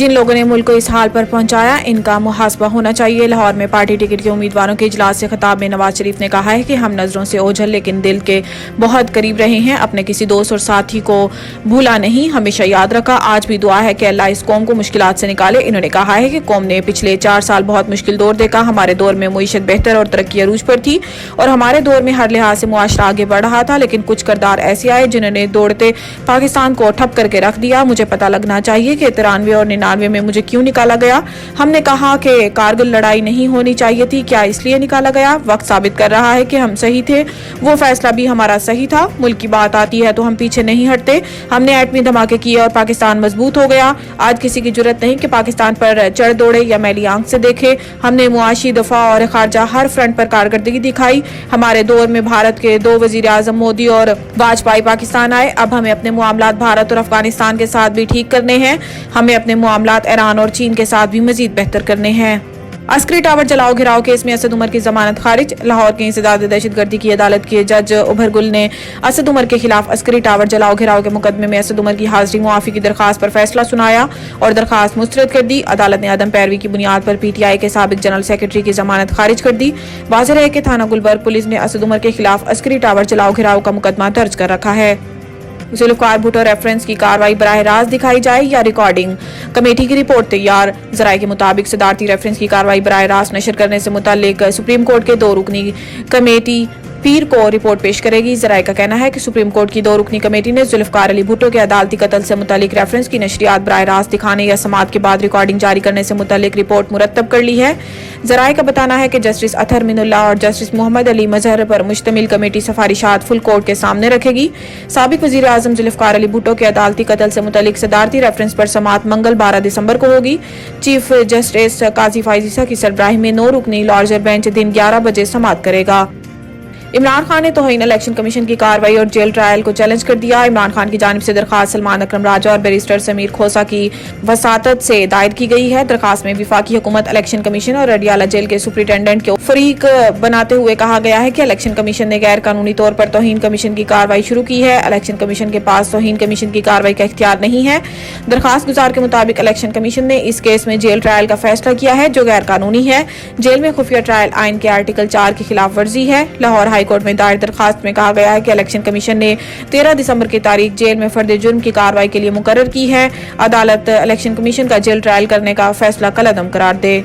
जिन लोगों ने मुल्क को इस हाल पर पहुंचाया इनका मुहासबा होना चाहिए। लाहौर में पार्टी टिकट के उम्मीदवारों के इजलास से खिताब में नवाज शरीफ ने कहा है कि हम नजरों से ओझल लेकिन दिल के बहुत करीब रहे हैं। अपने किसी दोस्त और साथी को भूला नहीं, हमेशा याद रखा। आज भी दुआ है कि अल्लाह इस कौम को मुश्किलात से निकाले। इन्होंने कहा है कि कौम ने पिछले 4 साल बहुत मुश्किल दौर देखा। हमारे दौर में मुईशत बेहतर और तरक्की अरूज पर थी और हमारे दौर में हर लिहाज से मुआशरा आगे बढ़ रहा था, लेकिन कुछ किरदार ऐसे आए जिन्होंने दौड़ते पाकिस्तान को ठप करके रख दिया। मुझे पता लगना चाहिए कि 93 और 99 में मुझे क्यों निकाला गया। हमने कहा कि कारगिल लड़ाई नहीं होनी चाहिए थी, क्या इसलिए निकाला गया? वक्त साबित कर रहा है कि हम सही थे, वो फैसला भी हमारा सही था। मुल्क की बात आती है तो हम पीछे नहीं हटते। हमने एटमी धमाके किए और पाकिस्तान मजबूत हो गया। आज किसी की जरूरत नहीं कि पाकिस्तान पर चढ़ दौड़े या मैली आंख से देखे। हमने मुआशी, दफा और खारजा हर फ्रंट पर कारकर्दगी दिखाई। हमारे दौर में भारत के 2 वजीर आजम मोदी और वाजपेयी पाकिस्तान आए। अब हमें अपने मामलात भारत और अफगानिस्तान के साथ भी ठीक करने हैं। हमें अपने मामलात ईरान और चीन के साथ भी मजीद बेहतर करने हैं। अस्करी टावर जलाओ घिराव केस में असद उमर की जमानत खारिज। लाहौर के इंसदाद दहशतगर्दी की अदालत के जज उभर गुल ने असद उमर के खिलाफ अस्करी टावर जलाओ घिराव के मुकदमे में असद उमर की हाजिरी मुआफी की दरखास्त पर फैसला सुनाया और दरखास्त मुस्तरद कर दी। अदालत ने अदम पैरवी की बुनियाद पर PTI के साबिक जनरल सेक्रेटरी की जमानत खारिज कर दी। वाज़ेह है कि थाना गुलबर्ग पुलिस ने असद उमर के खिलाफ अस्करी टावर जलाओ घिराव का मुकदमा दर्ज कर रखा है। जुल्फकार भुट्टो रेफरेंस की कार्रवाई बराह रास्त दिखाई जाए या रिकॉर्डिंग? कमेटी की रिपोर्ट तैयार। जराये के मुताबिक सदारती रेफरेंस की कार्रवाई बराह रास्त नशर करने से मुताल्लिक सुप्रीम कोर्ट के 2 रुकनी कमेटी पीर को रिपोर्ट पेश करेगी। जराये का कहना है कि सुप्रीम कोर्ट की 2 रुकनी कमेटी ने जुल्फकार अली भुट्टो के अदालती कत्ल से मुताल्लिक रेफरेंस की नशरियात बराह रास्त दिखाने या समात के बाद रिकॉर्डिंग जारी करने से मुताल्लिक रिपोर्ट मुरतब कर ली है। जराये का बताना है कि जस्टिस अतहर मिनुल्लाह और जस्टिस मोहम्मद अली मजहर पर मुश्तमिल कमेटी सफारिशात फुल कोर्ट के सामने रखेगी। साबिक वजीर आजम जुल्फकार अली भुट्टो के अदालती कत्ल से मुताल्लिक सदारती रेफरेंस पर समात मंगल 12 दिसंबर को होगी। चीफ जस्टिस काजी फाइजीसा की सरबराही में 9 रुकनी लार्जर बेंच दिन 11 बजे समात करेगा। इमरान खान ने तौहीन इलेक्शन कमीशन की कार्रवाई और जेल ट्रायल को चैलेंज कर दिया। इमरान खान की जानिब से दरखास्त सलमान अकरम राजा और बैरिस्टर समीर खोसा की वसातत से दायर की गई है। दरखास्त में विफाकी हुकूमत, इलेक्शन कमीशन और अडियाला जेल के सुपरिटेंडेंट को फरीक बनाते हुए कहा गया है कि इलेक्शन कमीशन ने गैर कानूनी तौर पर तौहीन कमीशन की कार्रवाई शुरू की है। इलेक्शन कमीशन के पास तौहीन कमीशन की कार्रवाई का इख्तियार नहीं है। दरखास्त गुजार के मुताबिक इलेक्शन कमीशन ने इस केस में जेल ट्रायल का फैसला किया है जो गैर कानूनी है। जेल में खुफिया ट्रायल आइन के आर्टिकल 4 की खिलाफ वर्जी है। लाहौर हाईकोर्ट में दायर दरखास्त में कहा गया है कि इलेक्शन कमीशन ने 13 दिसंबर की तारीख जेल में फर्द जुर्म की कार्रवाई के लिए मुकर्रर की है। अदालत इलेक्शन कमीशन का जेल ट्रायल करने का फैसला कलअदम करार दे।